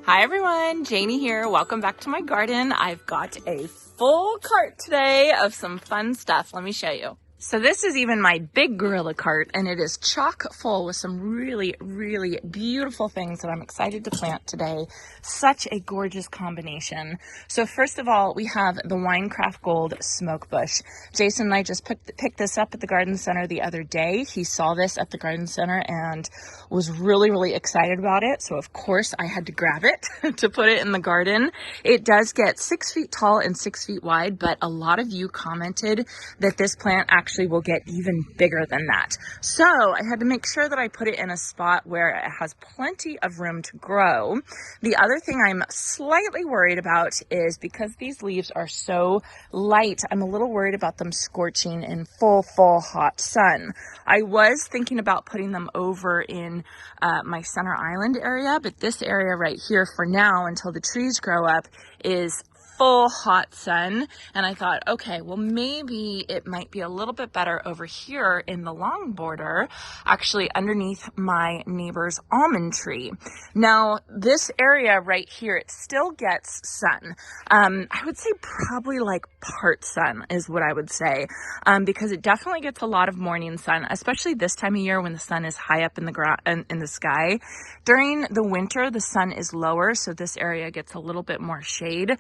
Hi everyone, Janie here. Welcome back to my garden. I've got a full cart today of some fun stuff. Let me show you. So this is even my big gorilla cart, and it is chock full with some really, really beautiful things that I'm excited to plant today. Such a gorgeous combination. So first of all, we have the Winecraft Gold Smokebush. Jason and I just picked this up at the garden center the other day. He saw this at the garden center and was really, really excited about it. So of course I had to grab it to put it in the garden. It does get 6 feet tall and 6 feet wide, but a lot of you commented that this plant actually will get even bigger than that. So I had to make sure that I put it in a spot where it has plenty of room to grow. The other thing I'm slightly worried about is because these leaves are so light, I'm a little worried about them scorching in full hot sun. I was thinking about putting them over in my center island area, but this area right here for now until the trees grow up is full hot sun, and I thought, okay, well maybe it might be a little bit better over here in the long border, actually underneath my neighbor's almond tree. Now this area right here, it still gets sun. I would say probably like part sun is what I would say, because it definitely gets a lot of morning sun, especially this time of year when the sun is high up in the sky. During the winter, the sun is lower, so this area gets a little bit more shade.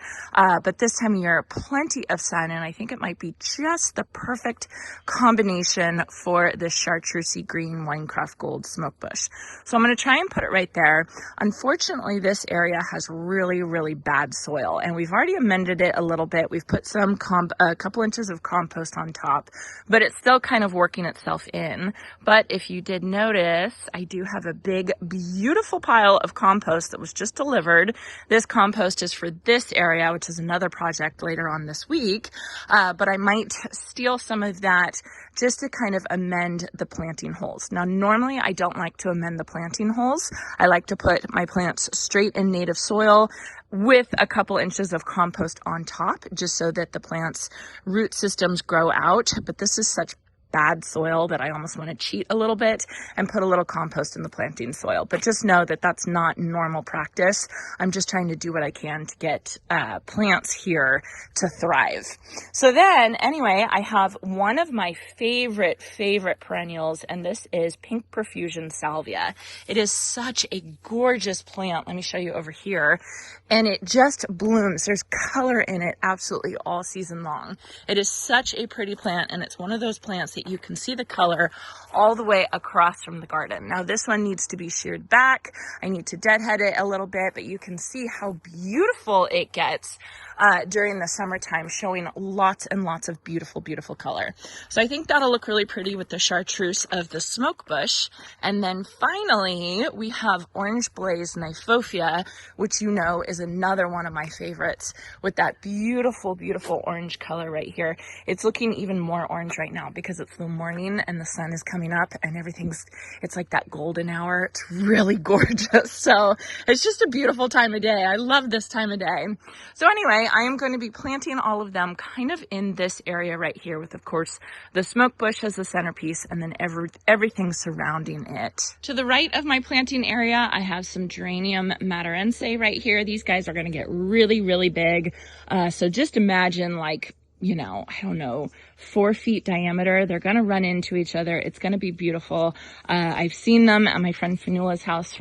But this time of year, plenty of sun, and I think it might be just the perfect combination for this chartreusey green Winecraft Gold Smokebush. So I'm going to try and put it right there. Unfortunately, this area has really, really bad soil, and we've already amended it a little bit. We've put some a couple inches of compost on top, but it's still kind of working itself in. But if you did notice, I do have a big, beautiful pile of compost that was just delivered. This compost is for this area, which is another project later on this week, but I might steal some of that just to kind of amend the planting holes. Now, normally I don't like to amend the planting holes. I like to put my plants straight in native soil with a couple inches of compost on top, just so that the plant's root systems grow out. But this is such bad soil that I almost want to cheat a little bit and put a little compost in the planting soil. But just know that that's not normal practice. I'm just trying to do what I can to get plants here to thrive. So then, anyway, I have one of my favorite perennials, and this is pink Profusion Salvia. It is such a gorgeous plant. Let me show you over here. And it just blooms. There's color in it absolutely all season long. It is such a pretty plant, and it's one of those plants that you can see the color all the way across from the garden. Now this one needs to be sheared back. I need to deadhead it a little bit, but you can see how beautiful it gets during the summertime, showing lots and lots of beautiful color. So I think that'll look really pretty with the chartreuse of the smokebush. And then finally, we have orange Blaze Kniphofia, which you know is another one of my favorites, with that beautiful orange color right here. It's looking even more orange right now because it's the morning and the sun is coming up and it's like that golden hour. It's really gorgeous. So it's just a beautiful time of day. I love this time of day. So anyway, I am going to be planting all of them kind of in this area right here, with, of course, the smokebush as the centerpiece and then everything surrounding it. To the right of my planting area, I have some geranium matarense right here. These guys are going to get really big. So just imagine, like, you know, I don't know, 4 feet diameter. They're going to run into each other. It's going to be beautiful. I've seen them at my friend Fanula's house.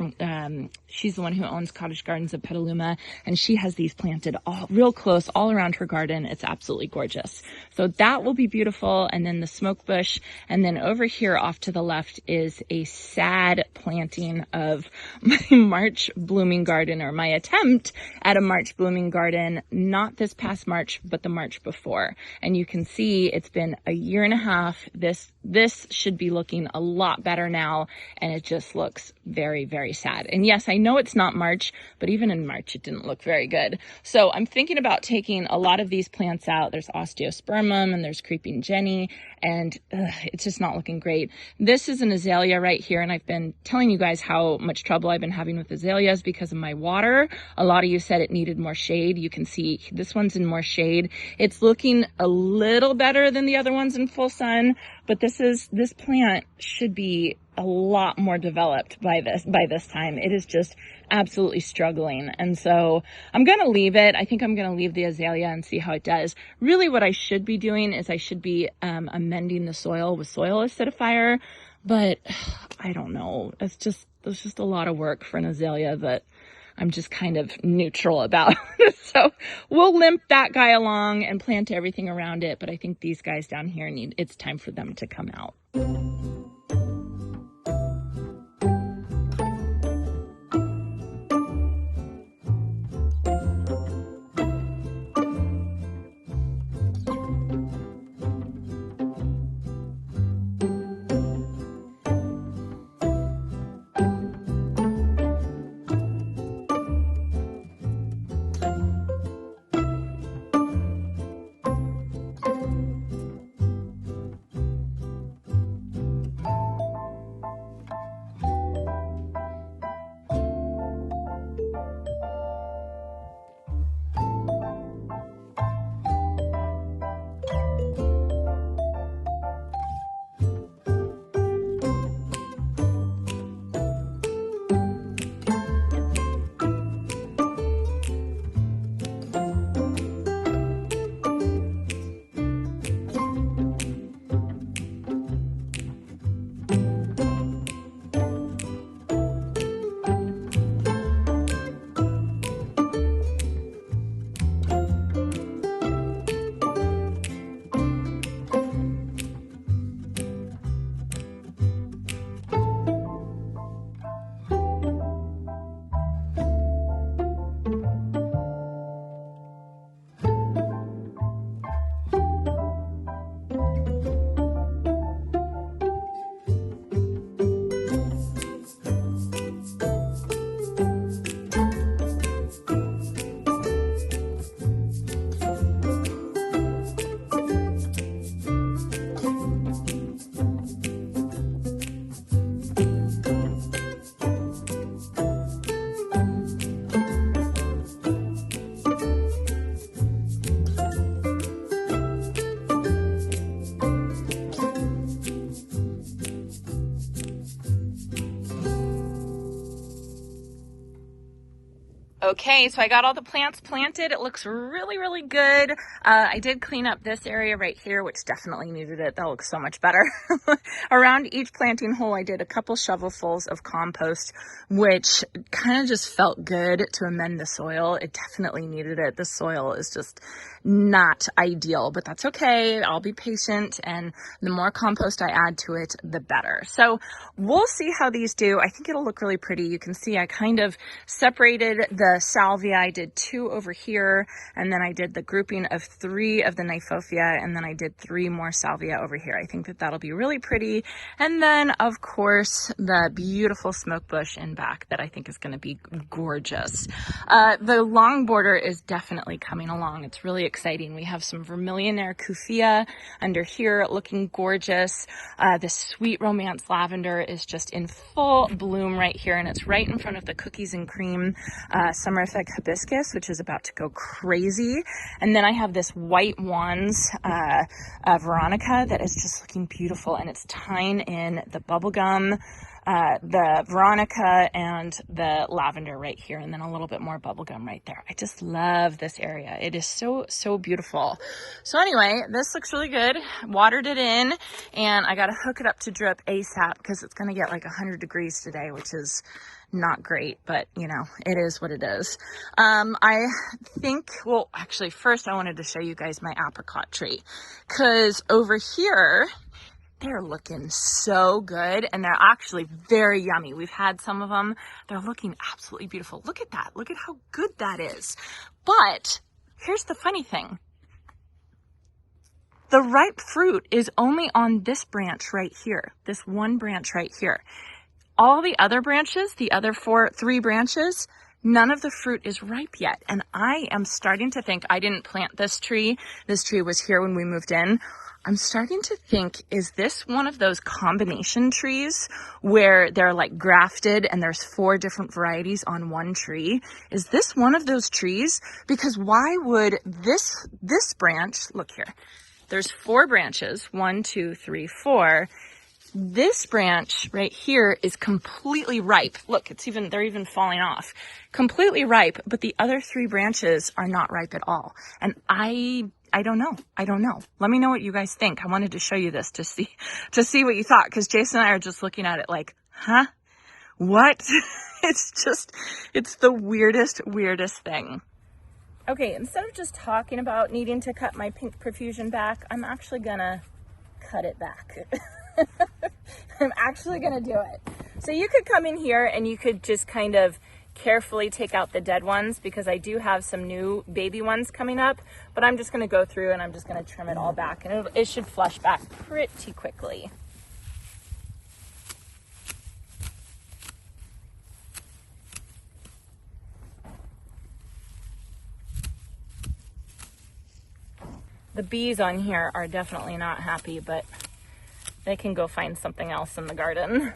She's the one who owns Cottage Gardens of Petaluma, and she has these planted all real close all around her garden. It's absolutely gorgeous. So that will be beautiful. And then the smokebush. And then over here off to the left is a sad planting of my March blooming garden, or my attempt at a March blooming garden, not this past March, but the March before. And you can see it's been a year and a half. This should be looking a lot better now, and it just looks very sad. And yes, I know it's not March, but even in March it didn't look very good. So I'm thinking about taking a lot of these plants out. There's osteospermum and there's creeping jenny, and it's just not looking great. This is an azalea right here, and I've been telling you guys how much trouble I've been having with azaleas because of my water. A lot of you said it needed more shade. You can see this one's in more shade. It's looking a little better than the other ones in full sun, but this plant should be a lot more developed by this time. It is just absolutely struggling. And so I'm going to leave it. I think I'm going to leave the azalea and see how it does. Really what I should be doing is I should be amending the soil with soil acidifier, but I don't know. There's just a lot of work for an azalea that I'm just kind of neutral about. So we'll limp that guy along and plant everything around it. But I think these guys down here it's time for them to come out. Okay, so I got all the plants planted. It looks really, really good. I did clean up this area right here, which definitely needed it. That looks so much better. Around each planting hole, I did a couple shovelfuls of compost, which kind of just felt good to amend the soil. It definitely needed it. The soil is just not ideal, but that's okay. I'll be patient, and the more compost I add to it, the better. So we'll see how these do. I think it'll look really pretty. You can see I kind of separated the salvia. I did 2 over here, and then I did the grouping of 3 of the Kniphofia, and then I did 3 more salvia over here. I think that that'll be really pretty. And then, of course, the beautiful smokebush in back that I think is going to be gorgeous. The long border is definitely coming along. It's really exciting. We have some Vermillionaire Kufia under here looking gorgeous. The Sweet Romance lavender is just in full bloom right here, and it's right in front of the cookies and cream sumerific hibiscus, which is about to go crazy. And then I have this white wands Veronica that is just looking beautiful, and it's tying in the bubblegum, the Veronica, and the lavender right here, and then a little bit more bubblegum right there. I just love this area. It is so, so beautiful. So anyway, this looks really good. Watered it in, and I got to hook it up to drip ASAP because it's going to get like 100 degrees today, which is not great, but you know, it is what it is. I think, well, actually first I wanted to show you guys my apricot tree, because over here, they're looking so good, and they're actually very yummy. We've had some of them. They're looking absolutely beautiful. Look at that. Look at how good that is. But here's the funny thing. The ripe fruit is only on this branch right here, this one branch right here. All the other branches, the other 3 branches, none of the fruit is ripe yet. And I am starting to think, I didn't plant this tree. This tree was here when we moved in. I'm starting to think, is this one of those combination trees where they're like grafted and there's 4 different varieties on one tree? Is this one of those trees? Because why would this branch, look here, there's 4 branches, 1, 2, 3, 4. This branch right here is completely ripe. Look, they're even falling off. Completely ripe, but the other 3 branches are not ripe at all. And I don't know. I don't know. Let me know what you guys think. I wanted to show you this to see what you thought, because Jason and I are just looking at it like, huh? What? It's the weirdest thing. Okay, instead of just talking about needing to cut my pink Profusion back, I'm actually gonna cut it back. I'm actually gonna do it. So you could come in here and you could just kind of carefully take out the dead ones, because I do have some new baby ones coming up, but I'm just gonna go through and I'm just gonna trim it all back, and it should flush back pretty quickly. The bees on here are definitely not happy, but they can go find something else in the garden.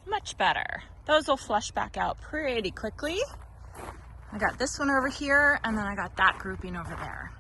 Much better. Those will flush back out pretty quickly. I got this one over here, and then I got that grouping over there.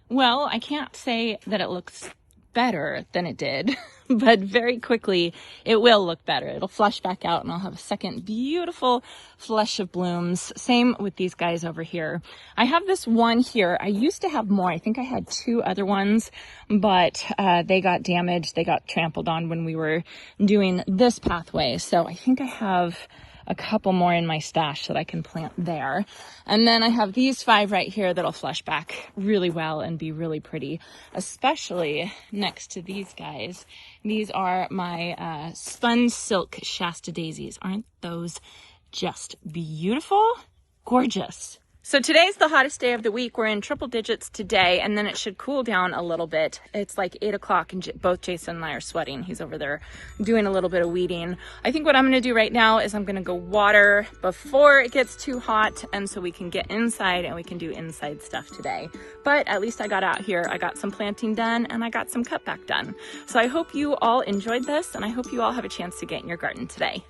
Well, I can't say that it looks better than it did, but very quickly it will look better. It'll flush back out and I'll have a second beautiful flush of blooms. Same with these guys over here. I have this one here. I used to have more. I think I had 2 other ones, but they got damaged. They got trampled on when we were doing this pathway. So I think I have a couple more in my stash that I can plant there. And then I have these 5 right here that'll flush back really well and be really pretty, especially next to these guys. These are my spun silk Shasta daisies. Aren't those just beautiful? Gorgeous. So today's the hottest day of the week. We're in triple digits today, and then it should cool down a little bit. It's like 8 o'clock and both Jason and I are sweating. He's over there doing a little bit of weeding. I think what I'm gonna do right now is I'm gonna go water before it gets too hot, and so we can get inside and we can do inside stuff today. But at least I got out here. I got some planting done and I got some cutback done. So I hope you all enjoyed this, and I hope you all have a chance to get in your garden today.